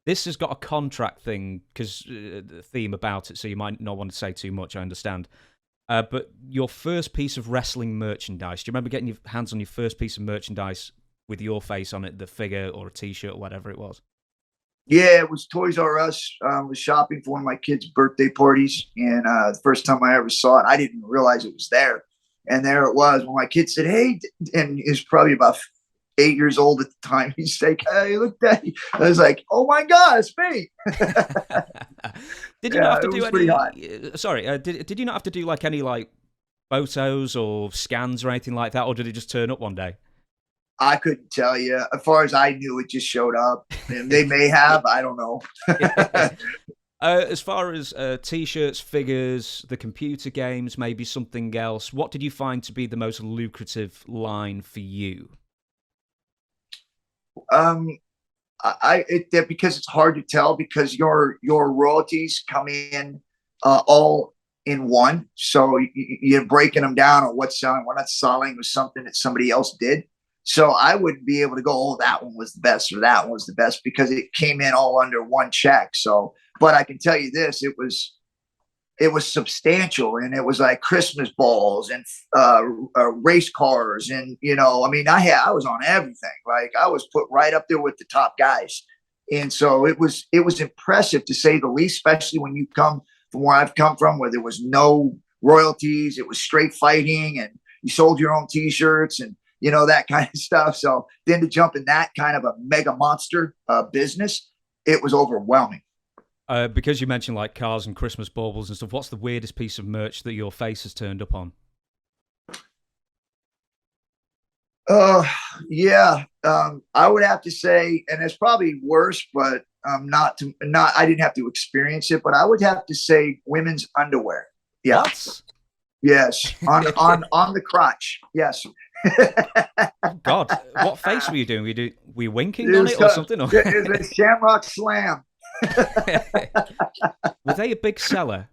This has got a contract thing because the theme about it, so you might not want to say too much. I understand. But your first piece of wrestling merchandise, do you remember getting your hands on your first piece of merchandise with your face on it, the figure or a T-shirt or whatever it was? Yeah, it was Toys R Us. I was shopping for one of my kids' birthday parties, and the first time I ever saw it, I didn't realize it was there. And there it was. When my kid said, "Hey," and he was probably about 8 years old at the time, he's like, "Hey, look, Daddy!" I was like, "Oh my God, it's me!" Did you not Yeah, have to it do was pretty hot. any? Sorry, did you not have to do like any like photos or scans or anything like that, or did it just turn up one day? I couldn't tell you. As far as I knew, it just showed up. And they may have. I don't know. As far as T-shirts, figures, the computer games, maybe something else, what did you find to be the most lucrative line for you? um, because it's hard to tell because your royalties come in all in one. So you're breaking them down on what's selling, what not selling was something that somebody else did. So I wouldn't be able to go, oh, that one was the best or that one was the best because it came in all under one check. So, but I can tell you this, it was substantial, and it was like Christmas balls and race cars, and I mean, I was on everything. Like I was put right up there with the top guys, and so it was impressive to say the least, especially when you come from where I've come from, where there was no royalties, it was straight fighting, and you sold your own T-shirts and that kind of stuff. So then to jump in that kind of a mega monster business, it was overwhelming. Because you mentioned like cars and Christmas baubles and stuff, what's the weirdest piece of merch that your face has turned up on? Uh, yeah, I would have to say, and it's probably worse, but not. I didn't have to experience it, but I would have to say women's underwear. Yeah, What? yes, on the crotch. Yes. Oh God, what face were you doing? Were you winking It on was, it or something? Or... it was a Shamrock Slam. Were they a big seller?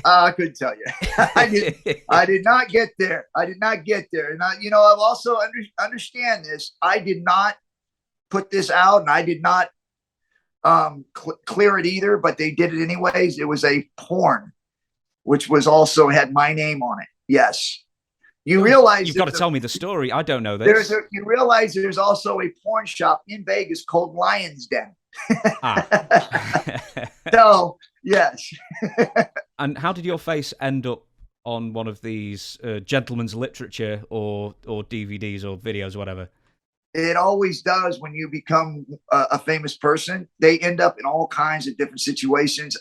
I couldn't tell you. I did. I did not get there. I did not get there. And I've also understand this. I did not put this out, and I did not clear it either. But they did it anyways. It was a porn, which was also had my name on it. Yes. You realize you've got to tell me the story. I don't know this. You realize there's also a porn shop in Vegas called Lion's Den. So yes. And how did your face end up on one of these gentleman's literature or DVDs or videos or whatever? It always does when you become a famous person. They end up in all kinds of different situations.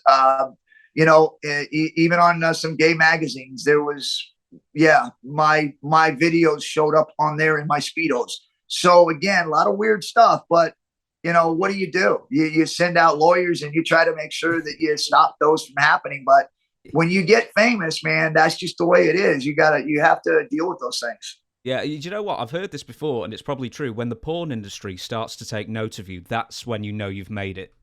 Even on some gay magazines, there was, my videos showed up on there in my Speedos. So again, a lot of weird stuff, but what do? You send out lawyers and you try to make sure that you stop those from happening. But when you get famous, man, that's just the way it is. You have to deal with those things. Yeah, you know what? I've heard this before, and it's probably true. When the porn industry starts to take note of you, that's when you know you've made it.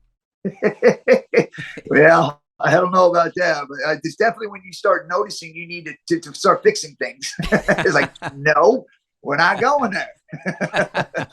Well, I don't know about that, but it's definitely when you start noticing you need to start fixing things. It's like, no, we're not going there.